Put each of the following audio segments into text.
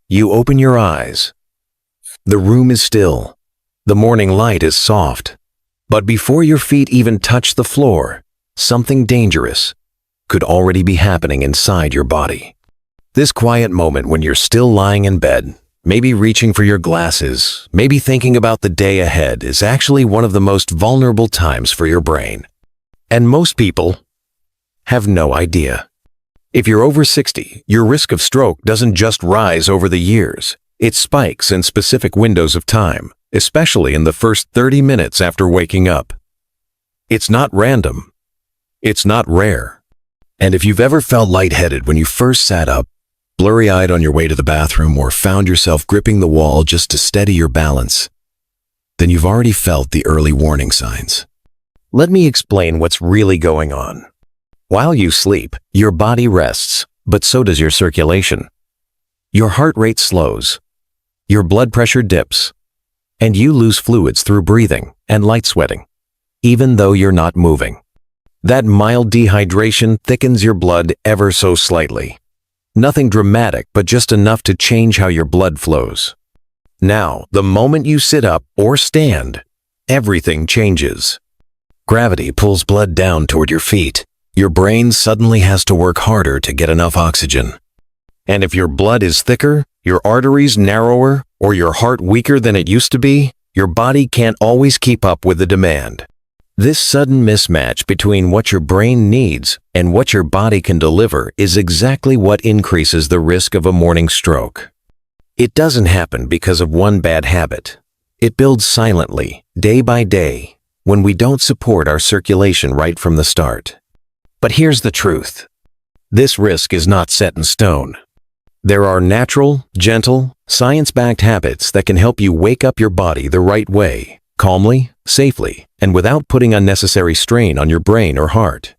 You open your eyes. The room is still. The morning light is soft. But before your feet even touch the floor, something dangerous could already be happening inside your body. This quiet moment when you're still lying in bed, maybe reaching for your glasses, maybe thinking about the day ahead, is actually one of the most vulnerable times for your brain. And most people have no idea. If you're over 60, your risk of stroke doesn't just rise over the years. It spikes in specific windows of time, especially in the first 30 minutes after waking up. It's not random. It's not rare. And if you've ever felt lightheaded when you first sat up, blurry-eyed on your way to the bathroom, or found yourself gripping the wall just to steady your balance, then you've already felt the early warning signs. Let me explain what's really going on. While you sleep, your body rests, but so does your circulation. Your heart rate slows, your blood pressure dips, and you lose fluids through breathing and light sweating, even though you're not moving. That mild dehydration thickens your blood ever so slightly. Nothing dramatic, but just enough to change how your blood flows. Now, the moment you sit up or stand, everything changes. Gravity pulls blood down toward your feet. Your brain suddenly has to work harder to get enough oxygen. And if your blood is thicker, your arteries narrower, or your heart weaker than it used to be, your body can't always keep up with the demand. This sudden mismatch between what your brain needs and what your body can deliver is exactly what increases the risk of a morning stroke. It doesn't happen because of one bad habit. It builds silently, day by day, when we don't support our circulation right from the start. But here's the truth. This risk is not set in stone. There are natural, gentle, science-backed habits that can help you wake up your body the right way, calmly, safely, and without putting unnecessary strain on your brain or heart.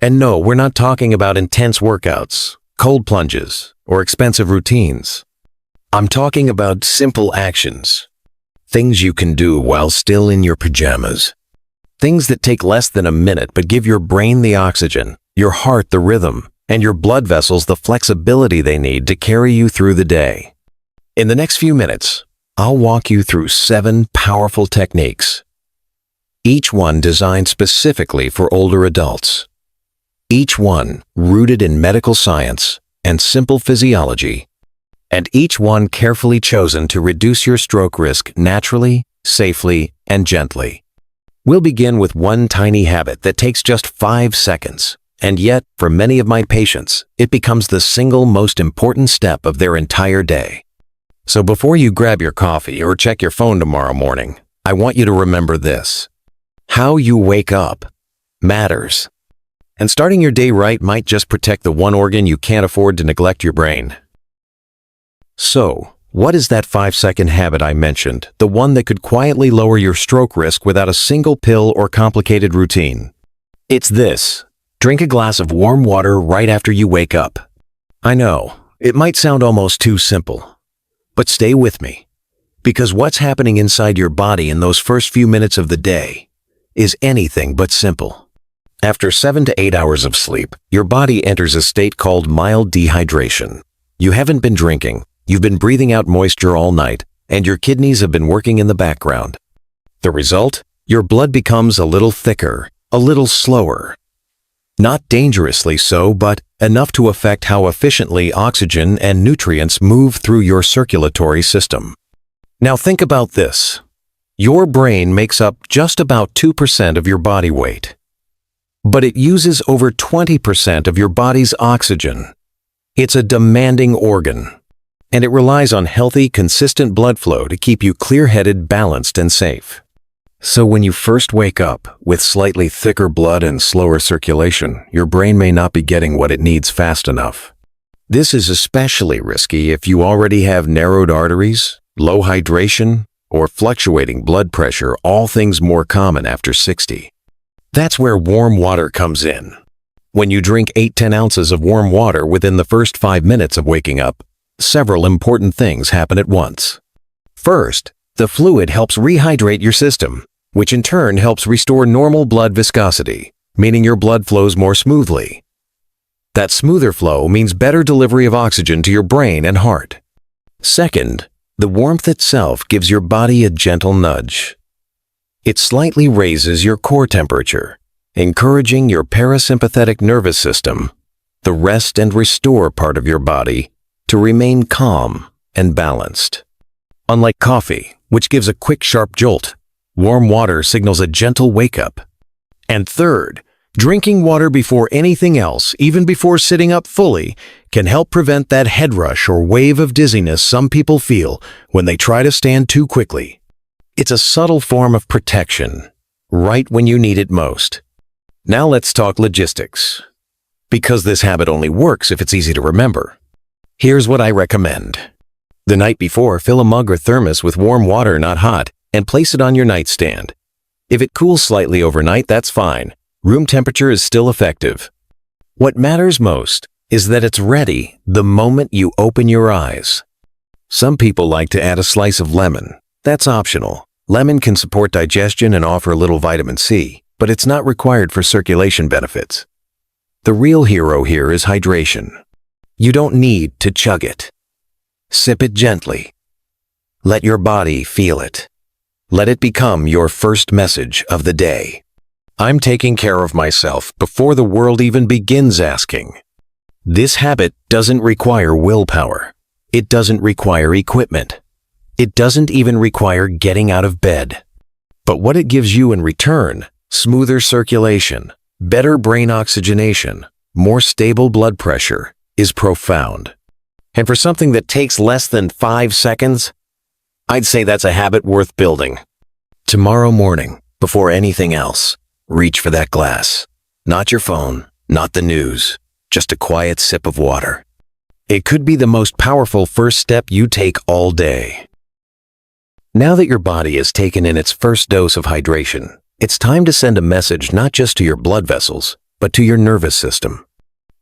And no, we're not talking about intense workouts, cold plunges, or expensive routines. I'm talking about simple actions. Things you can do while still in your pajamas. Things that take less than a minute but give your brain the oxygen, your heart the rhythm, and your blood vessels the flexibility they need to carry you through the day. In the next few minutes, I'll walk you through 7 powerful techniques, each one designed specifically for older adults. Each one rooted in medical science and simple physiology, and each one carefully chosen to reduce your stroke risk naturally, safely, and gently. We'll begin with one tiny habit that takes just 5 seconds, and yet, for many of my patients, it becomes the single most important step of their entire day. So before you grab your coffee or check your phone tomorrow morning, I want you to remember this. How you wake up matters. And starting your day right might just protect the one organ you can't afford to neglect: your brain. So, what is that 5-second habit I mentioned, the one that could quietly lower your stroke risk without a single pill or complicated routine? It's this. Drink a glass of warm water right after you wake up. I know, it might sound almost too simple, but stay with me, because what's happening inside your body in those first few minutes of the day is anything but simple. After 7 to 8 hours of sleep, your body enters a state called mild dehydration. You haven't been drinking, you've been breathing out moisture all night, and your kidneys have been working in the background. The result? Your blood becomes a little thicker, a little slower. Not dangerously so, but enough to affect how efficiently oxygen and nutrients move through your circulatory system. Now think about this. Your brain makes up just about 2% of your body weight, but it uses over 20% of your body's oxygen. It's a demanding organ, and it relies on healthy, consistent blood flow to keep you clear-headed, balanced, and safe. So when you first wake up with slightly thicker blood and slower circulation, your brain may not be getting what it needs fast enough. This is especially risky if you already have narrowed arteries, low hydration, or fluctuating blood pressure, all things more common after 60. That's where warm water comes in. When you drink 8-10 ounces of warm water within the first 5 minutes of waking up, several important things happen at once. First, the fluid helps rehydrate your system, which in turn helps restore normal blood viscosity, meaning your blood flows more smoothly. That smoother flow means better delivery of oxygen to your brain and heart. Second, the warmth itself gives your body a gentle nudge. It slightly raises your core temperature, encouraging your parasympathetic nervous system, the rest and restore part of your body, to remain calm and balanced. Unlike coffee, which gives a quick, sharp jolt, warm water signals a gentle wake-up. And third, drinking water before anything else, even before sitting up fully, can help prevent that head rush or wave of dizziness some people feel when they try to stand too quickly. It's a subtle form of protection, right when you need it most. Now let's talk logistics. Because this habit only works if it's easy to remember. Here's what I recommend. The night before, fill a mug or thermos with warm water, not hot, and place it on your nightstand. If it cools slightly overnight, that's fine. Room temperature is still effective. What matters most is that it's ready the moment you open your eyes. Some people like to add a slice of lemon. That's optional. Lemon can support digestion and offer a little vitamin C, but it's not required for circulation benefits. The real hero here is hydration. You don't need to chug it. Sip it gently. Let your body feel it. Let it become your first message of the day. I'm taking care of myself before the world even begins asking. This habit doesn't require willpower. It doesn't require equipment. It doesn't even require getting out of bed. But what it gives you in return, smoother circulation, better brain oxygenation, more stable blood pressure, is profound. And for something that takes less than 5 seconds, I'd say that's a habit worth building. Tomorrow morning, before anything else, reach for that glass. Not your phone, not the news, just a quiet sip of water. It could be the most powerful first step you take all day. Now that your body has taken in its first dose of hydration, it's time to send a message not just to your blood vessels, but to your nervous system.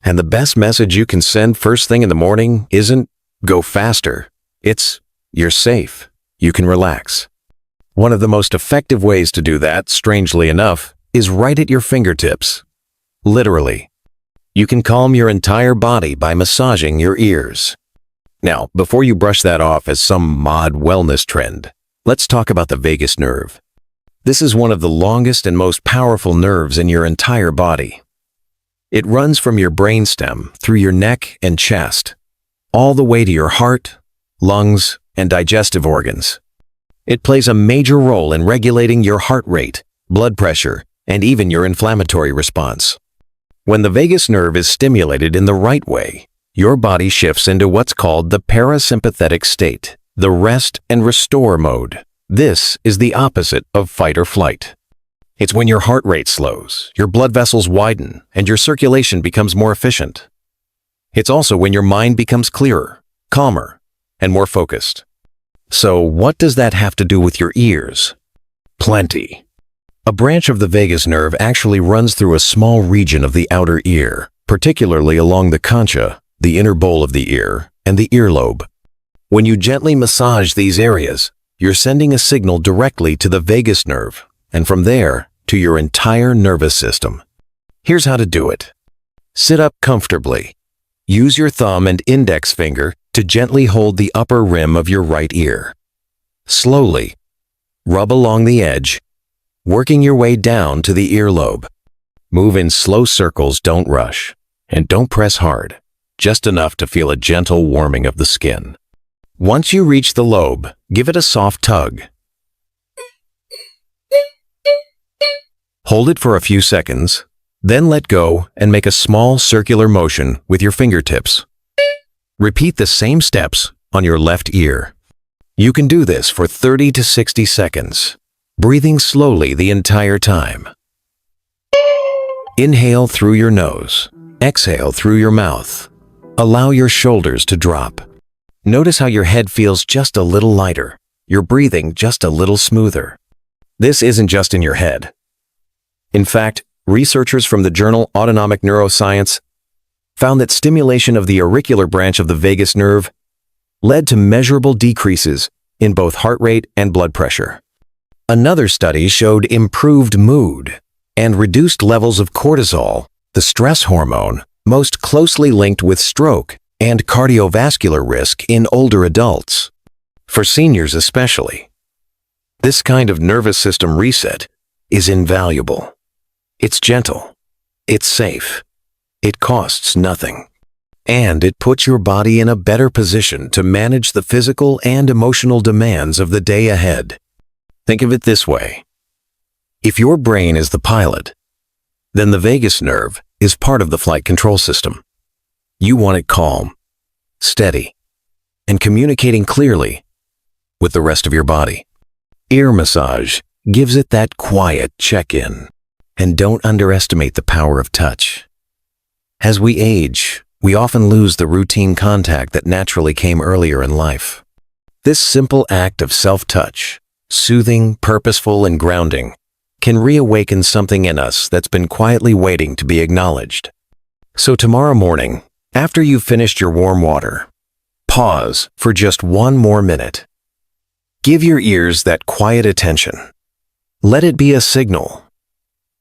And the best message you can send first thing in the morning isn't go faster. It's you're safe. You can relax. One of the most effective ways to do that, strangely enough, is right at your fingertips. Literally. You can calm your entire body by massaging your ears. Now, before you brush that off as some mod wellness trend, let's talk about the vagus nerve. This is one of the longest and most powerful nerves in your entire body. It runs from your brainstem through your neck and chest, all the way to your heart, lungs, and digestive organs. It plays a major role in regulating your heart rate, blood pressure, and even your inflammatory response. When the vagus nerve is stimulated in the right way, your body shifts into what's called the parasympathetic state, the rest and restore mode. This is the opposite of fight or flight. It's when your heart rate slows, your blood vessels widen, and your circulation becomes more efficient. It's also when your mind becomes clearer, calmer, and more focused. So what does that have to do with your ears? Plenty. A branch of the vagus nerve actually runs through a small region of the outer ear, particularly along the concha, the inner bowl of the ear, and the earlobe. When you gently massage these areas, you're sending a signal directly to the vagus nerve, and from there, to your entire nervous system. Here's how to do it. Sit up comfortably. Use your thumb and index finger to gently hold the upper rim of your right ear. Slowly, rub along the edge, working your way down to the earlobe. Move in slow circles, don't rush, and don't press hard, just enough to feel a gentle warming of the skin. Once you reach the lobe, give it a soft tug. Hold it for a few seconds, then let go and make a small circular motion with your fingertips. Repeat the same steps on your left ear. You can do this for 30 to 60 seconds, breathing slowly the entire time. Inhale through your nose, exhale through your mouth. Allow your shoulders to drop. Notice how your head feels just a little lighter, your breathing just a little smoother. This isn't just in your head. In fact, researchers from the journal Autonomic Neuroscience found that stimulation of the auricular branch of the vagus nerve led to measurable decreases in both heart rate and blood pressure. Another study showed improved mood and reduced levels of cortisol, the stress hormone most closely linked with stroke and cardiovascular risk in older adults. For seniors especially, this kind of nervous system reset is invaluable. It's gentle, it's safe, it costs nothing, and it puts your body in a better position to manage the physical and emotional demands of the day ahead. Think of it this way. If your brain is the pilot, then the vagus nerve is part of the flight control system. You want it calm, steady, and communicating clearly with the rest of your body. Ear massage gives it that quiet check-in. And don't underestimate the power of touch. As we age, we often lose the routine contact that naturally came earlier in life. This simple act of self-touch, soothing, purposeful, and grounding, can reawaken something in us that's been quietly waiting to be acknowledged. So tomorrow morning, after you've finished your warm water, pause for just one more minute. Give your ears that quiet attention. Let it be a signal,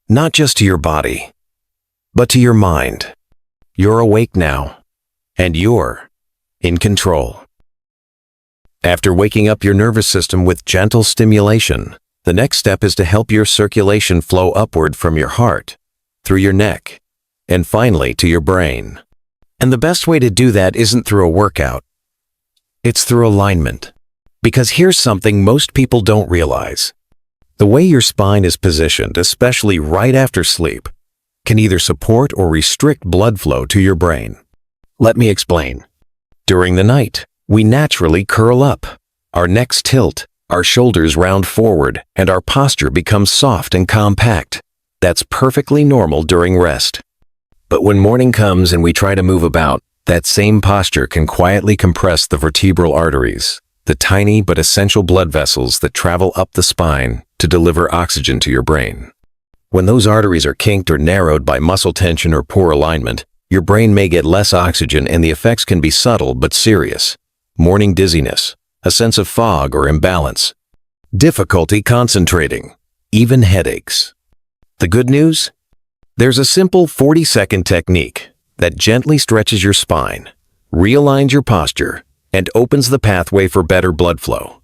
not just to your body, but to your mind. You're awake now, and you're in control. After waking up your nervous system with gentle stimulation, the next step is to help your circulation flow upward from your heart, through your neck, and finally to your brain. And the best way to do that isn't through a workout. It's through alignment. Because here's something most people don't realize. The way your spine is positioned, especially right after sleep, can either support or restrict blood flow to your brain. Let me explain. During the night, we naturally curl up. Our necks tilt, our shoulders round forward, and our posture becomes soft and compact. That's perfectly normal during rest. But when morning comes and we try to move about, that same posture can quietly compress the vertebral arteries, the tiny but essential blood vessels that travel up the spine to deliver oxygen to your brain. When those arteries are kinked or narrowed by muscle tension or poor alignment, your brain may get less oxygen and the effects can be subtle but serious. Morning dizziness, a sense of fog or imbalance, difficulty concentrating, even headaches. The good news? There's a simple 40-second technique that gently stretches your spine, realigns your posture, and opens the pathway for better blood flow.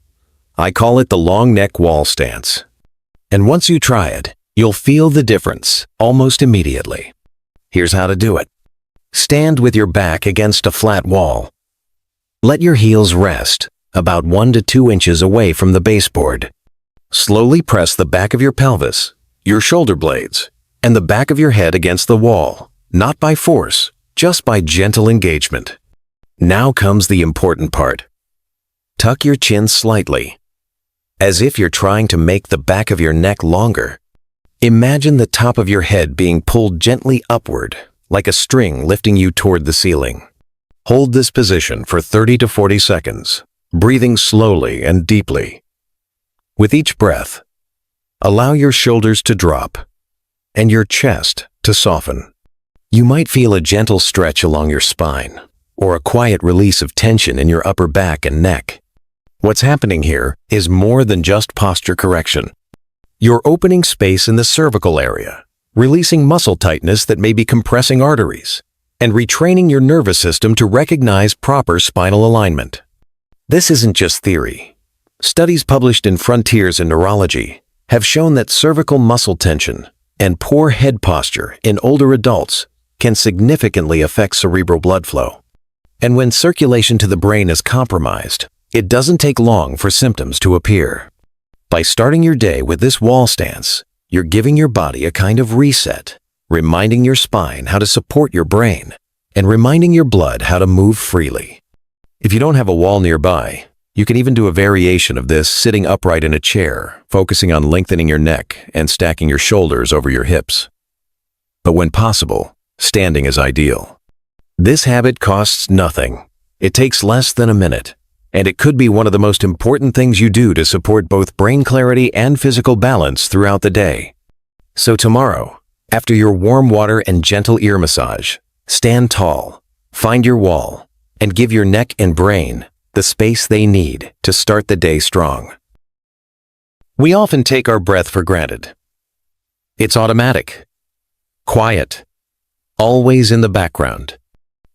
I call it the long neck wall stance. And once you try it, you'll feel the difference almost immediately. Here's how to do it. Stand with your back against a flat wall. Let your heels rest about 1 to 2 inches away from the baseboard. Slowly press the back of your pelvis, your shoulder blades, and the back of your head against the wall, not by force, just by gentle engagement. Now comes the important part. Tuck your chin slightly, as if you're trying to make the back of your neck longer. Imagine the top of your head being pulled gently upward, like a string lifting you toward the ceiling. Hold this position for 30 to 40 seconds, breathing slowly and deeply. With each breath, allow your shoulders to drop and your chest to soften. You might feel a gentle stretch along your spine, or a quiet release of tension in your upper back and neck. What's happening here is more than just posture correction. You're opening space in the cervical area, releasing muscle tightness that may be compressing arteries, and retraining your nervous system to recognize proper spinal alignment. This isn't just theory. Studies published in Frontiers in Neurology have shown that cervical muscle tension and poor head posture in older adults can significantly affect cerebral blood flow. And when circulation to the brain is compromised, it doesn't take long for symptoms to appear. By starting your day with this wall stance, you're giving your body a kind of reset, reminding your spine how to support your brain, and reminding your blood how to move freely. If you don't have a wall nearby, you can even do a variation of this sitting upright in a chair, focusing on lengthening your neck and stacking your shoulders over your hips. But when possible, standing is ideal. This habit costs nothing. It takes less than a minute, and it could be one of the most important things you do to support both brain clarity and physical balance throughout the day. So tomorrow, after your warm water and gentle ear massage, stand tall, find your wall, and give your neck and brain the space they need to start the day strong. We often take our breath for granted. It's automatic, quiet, always in the background.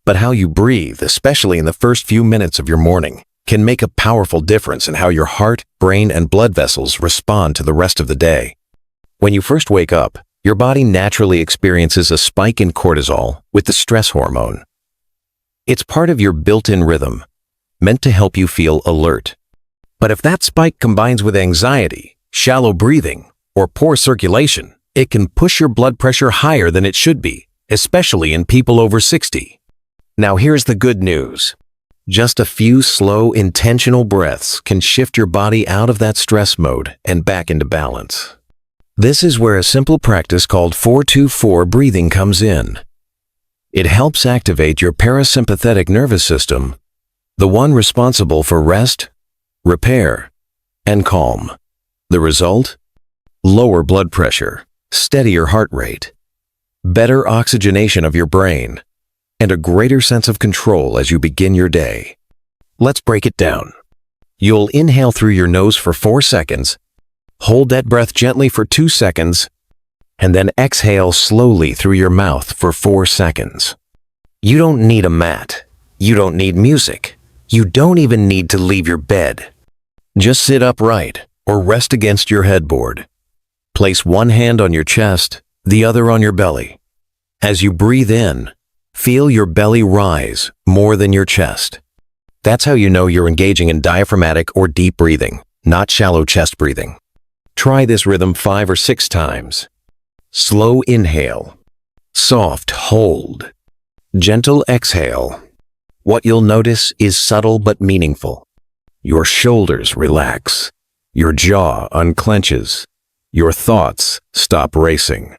But how you breathe, especially in the first few minutes of your morning, can make a powerful difference in how your heart, brain, and blood vessels respond to the rest of the day. When you first wake up, your body naturally experiences a spike in cortisol with the stress hormone. It's part of your built-in rhythm, meant to help you feel alert. But if that spike combines with anxiety, shallow breathing, or poor circulation, it can push your blood pressure higher than it should be, especially in people over 60. Now here's the good news. Just a few slow, intentional breaths can shift your body out of that stress mode and back into balance. This is where a simple practice called 4-2-4 breathing comes in. It helps activate your parasympathetic nervous system, the one responsible for rest, repair, and calm. The result? Lower blood pressure, steadier heart rate, better oxygenation of your brain, and a greater sense of control as you begin your day. Let's break it down. You'll inhale through your nose for 4 seconds, hold that breath gently for 2 seconds, and then exhale slowly through your mouth for 4 seconds. You don't need a mat. You don't need music. You don't even need to leave your bed. Just sit upright or rest against your headboard. Place one hand on your chest, the other on your belly. As you breathe in, feel your belly rise more than your chest. That's how you know you're engaging in diaphragmatic or deep breathing, not shallow chest breathing. Try this rhythm 5 or 6 times. Slow inhale. Soft hold. Gentle exhale. What you'll notice is subtle but meaningful. Your shoulders relax. Your jaw unclenches. Your thoughts stop racing.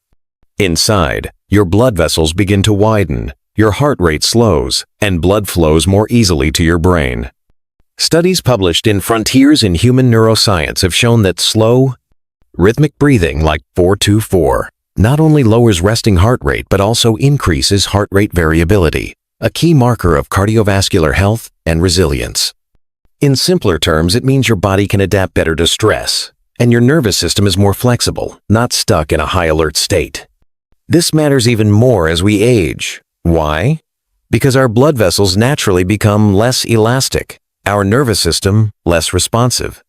Inside, your blood vessels begin to widen, your heart rate slows, and blood flows more easily to your brain. Studies published in Frontiers in Human Neuroscience have shown that slow, rhythmic breathing like 4-2-4 not only lowers resting heart rate but also increases heart rate variability, a key marker of cardiovascular health and resilience. In simpler terms, it means your body can adapt better to stress, and your nervous system is more flexible, not stuck in a high alert state. This matters even more as we age. Why? Because our blood vessels naturally become less elastic, our nervous system less responsive.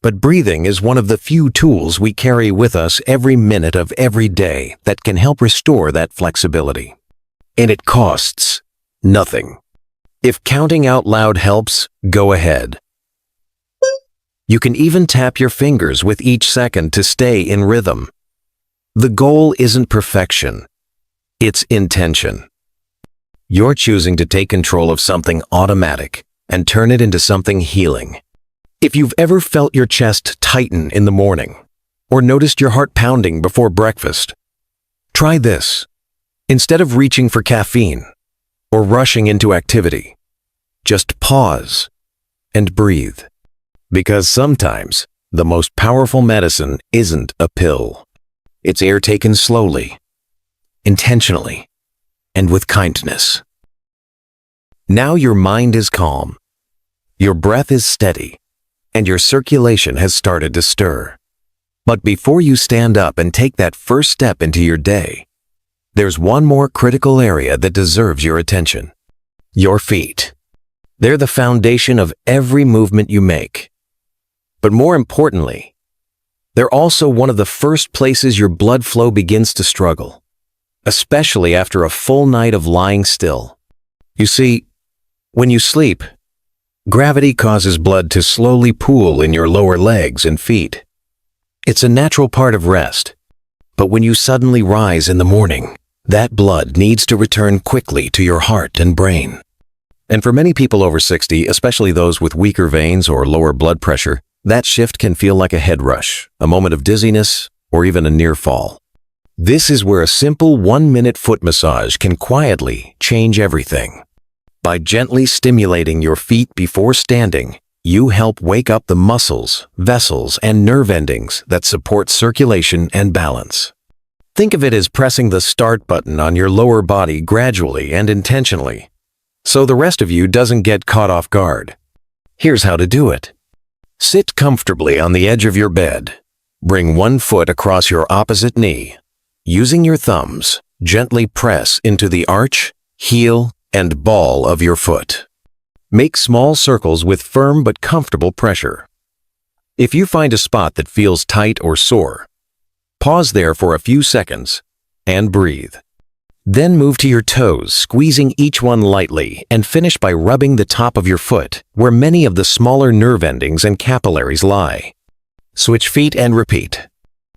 But breathing is one of the few tools we carry with us every minute of every day that can help restore that flexibility. And it costs nothing. If counting out loud helps, go ahead. You can even tap your fingers with each second to stay in rhythm. The goal isn't perfection. It's intention. You're choosing to take control of something automatic and turn it into something healing. If you've ever felt your chest tighten in the morning or noticed your heart pounding before breakfast, try this. Instead of reaching for caffeine or rushing into activity, just pause and breathe. Because sometimes the most powerful medicine isn't a pill. It's air taken slowly, intentionally, and with kindness. Now your mind is calm, your breath is steady, and your circulation has started to stir. But before you stand up and take that first step into your day, there's one more critical area that deserves your attention. Your feet. They're the foundation of every movement you make. But more importantly, they're also one of the first places your blood flow begins to struggle, especially after a full night of lying still. You see, when you sleep, gravity causes blood to slowly pool in your lower legs and feet. It's a natural part of rest. But when you suddenly rise in the morning, that blood needs to return quickly to your heart and brain. And for many people over 60, especially those with weaker veins or lower blood pressure, that shift can feel like a head rush, a moment of dizziness, or even a near fall. This is where a simple 1-minute foot massage can quietly change everything. By gently stimulating your feet before standing, you help wake up the muscles, vessels, and nerve endings that support circulation and balance. Think of it as pressing the start button on your lower body gradually and intentionally, so the rest of you doesn't get caught off guard. Here's how to do it. Sit comfortably on the edge of your bed. Bring one foot across your opposite knee. Using your thumbs, gently press into the arch, heel, and ball of your foot. Make small circles with firm but comfortable pressure. If you find a spot that feels tight or sore, pause there for a few seconds and breathe. Then move to your toes, squeezing each one lightly, and finish by rubbing the top of your foot, where many of the smaller nerve endings and capillaries lie. Switch feet and repeat.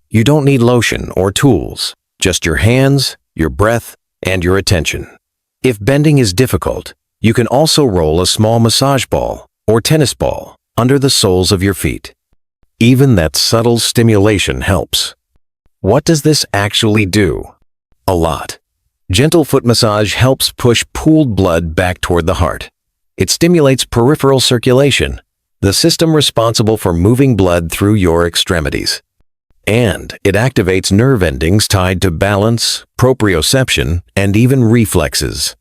You don't need lotion or tools, just your hands, your breath, and your attention. If bending is difficult, you can also roll a small massage ball or tennis ball under the soles of your feet. Even that subtle stimulation helps. What does this actually do? A lot. Gentle foot massage helps push pooled blood back toward the heart. It stimulates peripheral circulation, the system responsible for moving blood through your extremities. And it activates nerve endings tied to balance, proprioception, and even reflexes.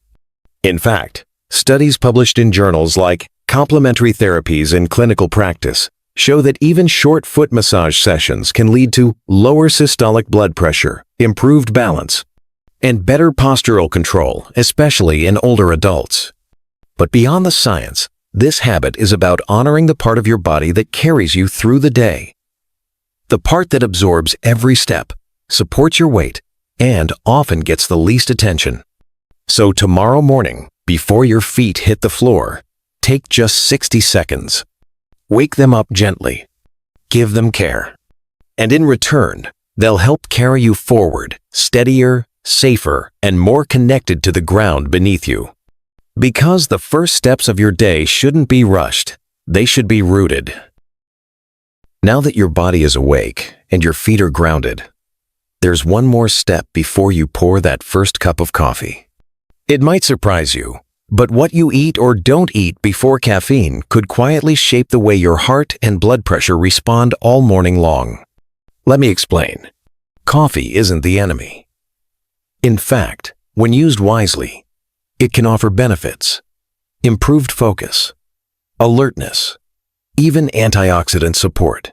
In fact, studies published in journals like Complementary Therapies in Clinical Practice show that even short foot massage sessions can lead to lower systolic blood pressure, improved balance, and better postural control, especially in older adults. But beyond the science, this habit is about honoring the part of your body that carries you through the day. The part that absorbs every step, supports your weight, and often gets the least attention. So tomorrow morning, before your feet hit the floor, take just 60 seconds. Wake them up gently. Give them care. And in return, they'll help carry you forward, steadier, safer, and more connected to the ground beneath you. Because the first steps of your day shouldn't be rushed, they should be rooted. Now that your body is awake and your feet are grounded, there's one more step before you pour that first cup of coffee. It might surprise you, but what you eat or don't eat before caffeine could quietly shape the way your heart and blood pressure respond all morning long. Let me explain. Coffee isn't the enemy. In fact, when used wisely, it can offer benefits: improved focus, alertness, even antioxidant support.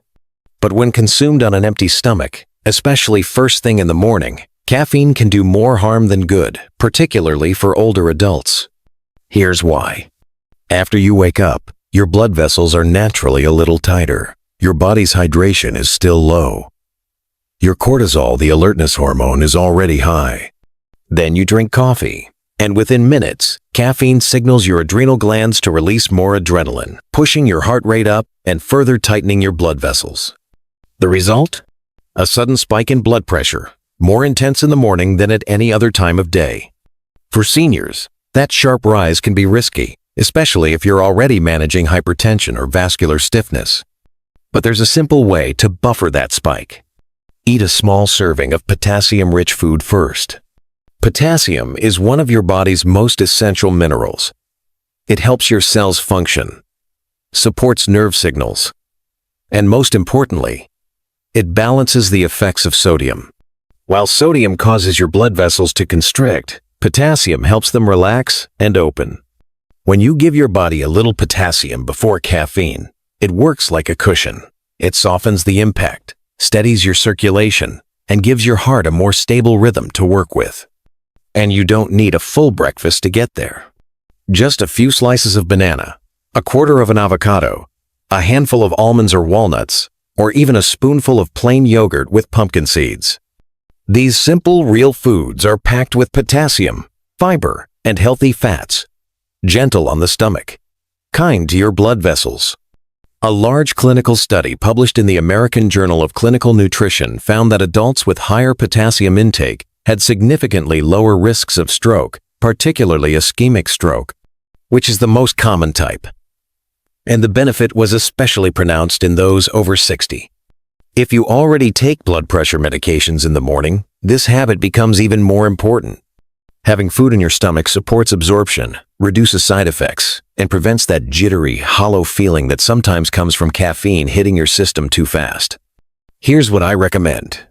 But when consumed on an empty stomach, especially first thing in the morning, caffeine can do more harm than good, particularly for older adults. Here's why. After you wake up, your blood vessels are naturally a little tighter. Your body's hydration is still low. Your cortisol, the alertness hormone, is already high. Then you drink coffee, and within minutes, caffeine signals your adrenal glands to release more adrenaline, pushing your heart rate up and further tightening your blood vessels. The result? A sudden spike in blood pressure, more intense in the morning than at any other time of day. For seniors, that sharp rise can be risky, especially if you're already managing hypertension or vascular stiffness. But there's a simple way to buffer that spike. Eat a small serving of potassium-rich food first. Potassium is one of your body's most essential minerals. It helps your cells function, supports nerve signals, and most importantly, it balances the effects of sodium. While sodium causes your blood vessels to constrict, potassium helps them relax and open. When you give your body a little potassium before caffeine, it works like a cushion. It softens the impact, steadies your circulation, and gives your heart a more stable rhythm to work with. And you don't need a full breakfast to get there. Just a few slices of banana, a quarter of an avocado, a handful of almonds or walnuts, or even a spoonful of plain yogurt with pumpkin seeds. These simple, real foods are packed with potassium, fiber, and healthy fats, gentle on the stomach, kind to your blood vessels. A large clinical study published in the American Journal of Clinical Nutrition found that adults with higher potassium intake had significantly lower risks of stroke, particularly ischemic stroke, which is the most common type. And the benefit was especially pronounced in those over 60. If you already take blood pressure medications in the morning, this habit becomes even more important. Having food in your stomach supports absorption, reduces side effects, and prevents that jittery, hollow feeling that sometimes comes from caffeine hitting your system too fast. Here's what I recommend.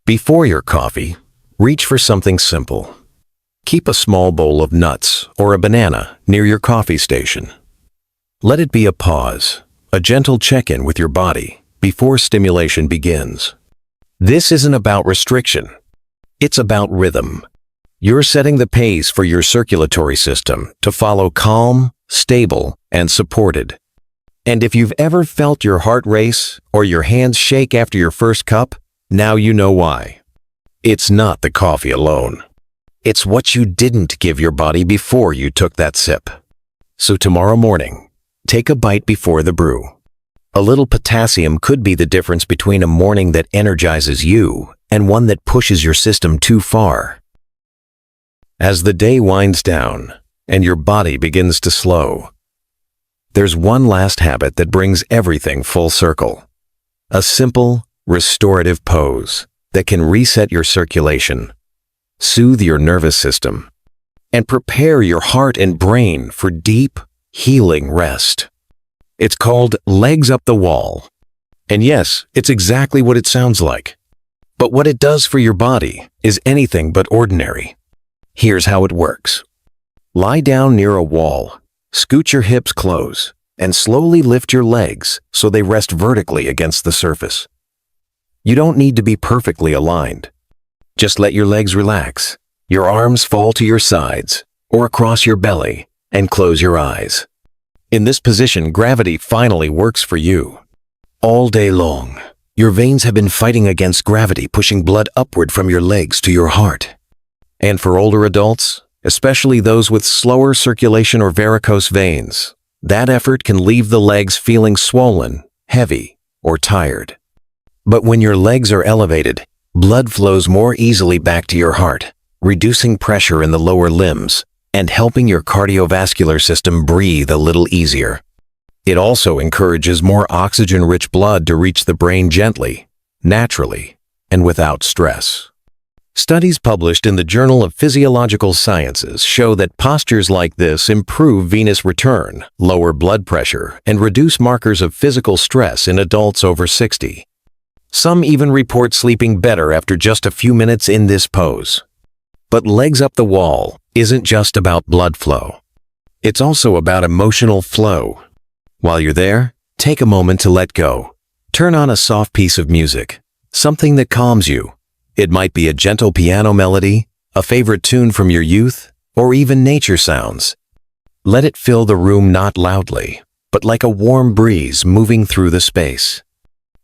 Before your coffee, reach for something simple. Keep a small bowl of nuts or a banana near your coffee station. Let it be a pause, a gentle check-in with your body before stimulation begins. This isn't about restriction. It's about rhythm. You're setting the pace for your circulatory system to follow calm, stable, and supported. And if you've ever felt your heart race or your hands shake after your first cup, now you know why. It's not the coffee alone. It's what you didn't give your body before you took that sip. So tomorrow morning, take a bite before the brew. A little potassium could be the difference between a morning that energizes you and one that pushes your system too far. As the day winds down and your body begins to slow, there's one last habit that brings everything full circle. A simple, restorative pose that can reset your circulation, soothe your nervous system, and prepare your heart and brain for deep, healing rest. It's called legs up the wall. And yes, it's exactly what it sounds like. But what it does for your body is anything but ordinary. Here's how it works. Lie down near a wall, scoot your hips close, and slowly lift your legs so they rest vertically against the surface. You don't need to be perfectly aligned. Just let your legs relax, your arms fall to your sides or across your belly, and close your eyes. In this position, gravity finally works for you. All day long, your veins have been fighting against gravity, pushing blood upward from your legs to your heart. And for older adults, especially those with slower circulation or varicose veins, that effort can leave the legs feeling swollen, heavy, or tired. But when your legs are elevated, blood flows more easily back to your heart, reducing pressure in the lower limbs and helping your cardiovascular system breathe a little easier. It also encourages more oxygen-rich blood to reach the brain gently, naturally, and without stress. Studies published in the Journal of Physiological Sciences show that postures like this improve venous return, lower blood pressure, and reduce markers of physical stress in adults over 60. Some even report sleeping better after just a few minutes in this pose. But legs up the wall isn't just about blood flow. It's also about emotional flow. While you're there, take a moment to let go. Turn on a soft piece of music, something that calms you. It might be a gentle piano melody, a favorite tune from your youth, or even nature sounds. Let it fill the room not loudly, but like a warm breeze moving through the space.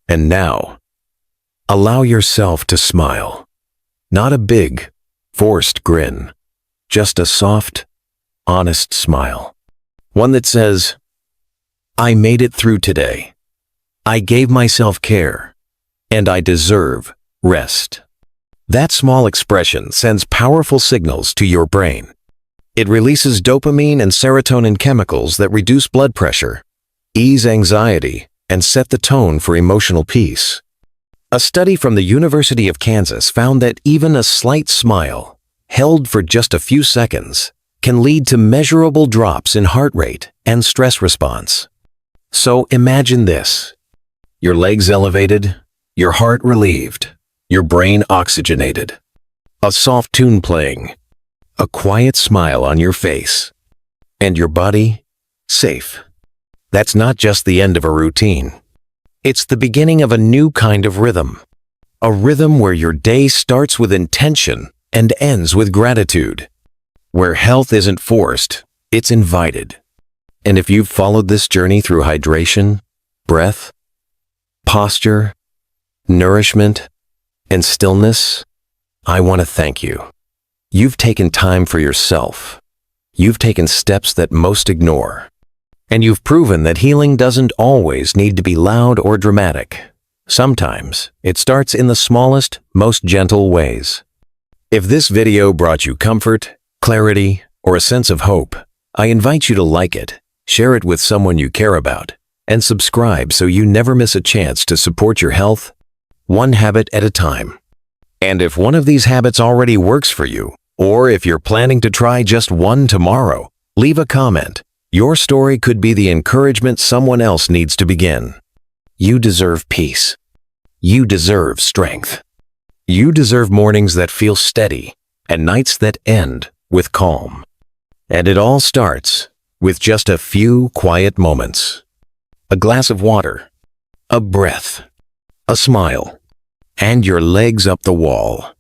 And now, allow yourself to smile. Not a big, forced grin, just a soft, honest smile. One that says, I made it through today. I gave myself care, and I deserve rest. That small expression sends powerful signals to your brain. It releases dopamine and serotonin chemicals that reduce blood pressure, ease anxiety, and set the tone for emotional peace. A study from the University of Kansas found that even a slight smile, held for just a few seconds, can lead to measurable drops in heart rate and stress response. So imagine this: your legs elevated, your heart relieved, your brain oxygenated, a soft tune playing, a quiet smile on your face, and your body safe. That's not just the end of a routine. It's the beginning of a new kind of rhythm. A rhythm where your day starts with intention and ends with gratitude. Where health isn't forced, it's invited. And if you've followed this journey through hydration, breath, posture, nourishment, and stillness, I want to thank you. You've taken time for yourself. You've taken steps that most ignore. And you've proven that healing doesn't always need to be loud or dramatic. Sometimes it starts in the smallest, most gentle ways. If this video brought you comfort, clarity, or a sense of hope, I invite you to like it, share it with someone you care about, and subscribe so you never miss a chance to support your health, one habit at a time. And if one of these habits already works for you, or if you're planning to try just one tomorrow, leave a comment. Your story could be the encouragement someone else needs to begin. You deserve peace. You deserve strength. You deserve mornings that feel steady and nights that end with calm. And it all starts with just a few quiet moments. A glass of water, a breath, a smile, and your legs up the wall.